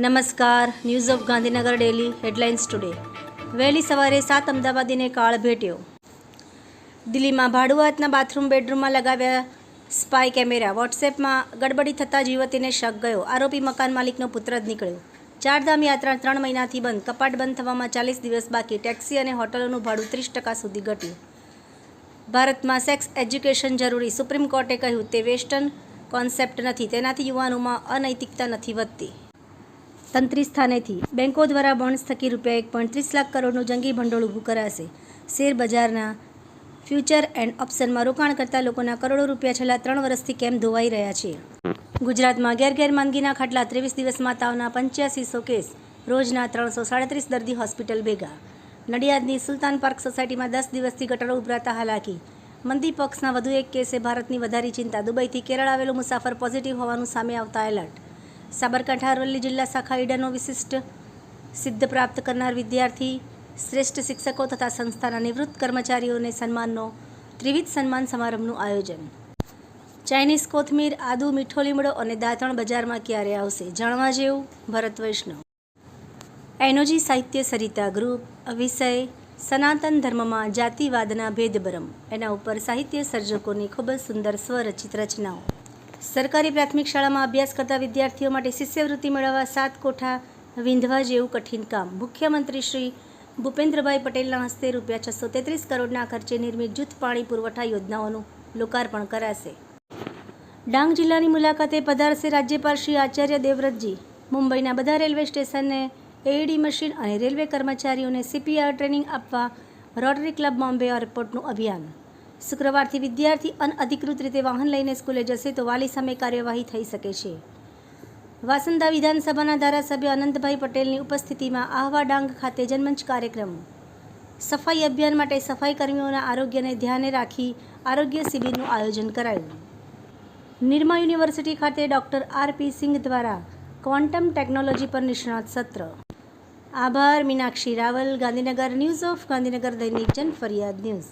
નમસ્કાર. News of Gandhinagar daily headlines today. વહેલી સવારે 7 અમદાવાદીને કાળ ભેટ્યો. દિલ્હીમાં ભાડુઆતના બાથરૂમ બેડરૂમમાં લગાવ્યા સ્પાય કેમેરા. વોટ્સએપમાં ગડબડી થતાં જ યુવતીને શક ગયો. આરોપી મકાન માલિકનો પુત્ર જ નીકળ્યો. ચારધામ યાત્રા 3 મહિનાથી બંધ. કપાટ બંધ થવામાં 40 દિવસ બાકી. ટેક્સી અને હોટલોનું ભાડું 30% સુધી ઘટ્યું. ભારતમાં સેક્સ એજ્યુકેશન જરૂરી. સુપ્રીમ કોર્ટે કહ્યું તે વેસ્ટર્ન કોન્સેપ્ટ નથી. તેનાથી યુવાનોમાં અનૈતિકતા નથી વધતી. તંત્રી સ્થાનેથી બેન્કો દ્વારા બોન્ડ્સ થકી ₹1.30 લાખ કરોડનું જંગી ભંડોળ ઊભું કરાશે. શેર બજારના ફ્યુચર એન્ડ ઓપ્શનમાં રોકાણ કરતા લોકોના કરોડો રૂપિયા છેલ્લા 3 વર્ષથી કેમ ધોવાઈ રહ્યા છે. ગુજરાતમાં ઘેર માંદગીના ખાટલા. 23 દિવસમાં તાવના 8500 કેસ. રોજના 337 દર્દી હોસ્પિટલ ભેગા. નડિયાદની સુલતાન પાર્ક સોસાયટીમાં 10 દિવસથી ગટરો ઉભરાતા હાલાકી. મંદી પક્ષના વધુ એક કેસે ભારતની વધારી ચિંતા. દુબઈથી કેરળ આવેલો મુસાફર પોઝિટિવ હોવાનું સામે આવતા એલર્ટ. સાબરકાંઠા અરવલ્લી જિલ્લા શાખા ઈડરનો વિશિષ્ટ સિદ્ધ પ્રાપ્ત કરનાર વિદ્યાર્થી શ્રેષ્ઠ શિક્ષકો તથા સંસ્થાના નિવૃત્ત કર્મચારીઓને સન્માનનો ત્રિવિધ સન્માન સમારંભનું આયોજન. ચાઇનીઝ કોથમીર, આદુ, મીઠો લીમડો અને દાંતણ બજારમાં ક્યારે આવશે? જાણવા જેવું. ભરત વૈષ્ણવ. એનોજી સાહિત્ય સરિતા ગ્રુપ. વિષય સનાતન ધર્મમાં જાતિવાદના ભેદભરમ. એના ઉપર સાહિત્ય સર્જકોની ખૂબ જ સુંદર સ્વરચિત રચનાઓ. સરકારી પ્રાથમિક શાળામાં અભ્યાસ કરતા વિદ્યાર્થીઓ માટે શિષ્યવૃત્તિ મેળવવા 7 કોઠા વિંધવા જેવું કઠિન કામ. મુખ્યમંત્રી શ્રી ભૂપેન્દ્રભાઈ પટેલના હસ્તે ₹633 કરોડના ખર્ચે નિર્મિત જૂથ પાણી પુરવઠા યોજનાઓનું લોકાર્પણ કરાશે. ડાંગ જિલ્લાની મુલાકાતે પધારશે રાજ્યપાલ શ્રી આચાર્ય દેવવ્રતજી. મુંબઈના બધા રેલવે સ્ટેશનને એઈડી મશીન અને રેલવે કર્મચારીઓને CPR ટ્રેનિંગ આપવા રોટરી ક્લબ બોમ્બે એરપોર્ટનું અભિયાન. શુક્રવારથી વિદ્યાર્થી અનઅધિકૃત રીતે વાહન લઈને સ્કૂલે જશે તો વાલી સામે કાર્યવાહી થઈ શકે છે. વાસંદા વિધાનસભાના ધારાસભ્ય અનંતભાઈ પટેલની ઉપસ્થિતિમાં આહવા ડાંગ ખાતે જનમંચ કાર્યક્રમ. સફાઈ અભિયાન માટે સફાઈ કર્મીઓના આરોગ્યને ધ્યાને રાખી આરોગ્ય શિબિરનું આયોજન કરાયું. નિરમા યુનિવર્સિટી ખાતે ડૉક્ટર RP સિંઘ દ્વારા ક્વોન્ટમ ટેકનોલોજી પર નિષ્ણાત સત્ર. આભાર. મીનાક્ષી રાવલ, ગાંધીનગર. ન્યૂઝ ઓફ ગાંધીનગર દૈનિક જન ફરિયાદ ન્યૂઝ.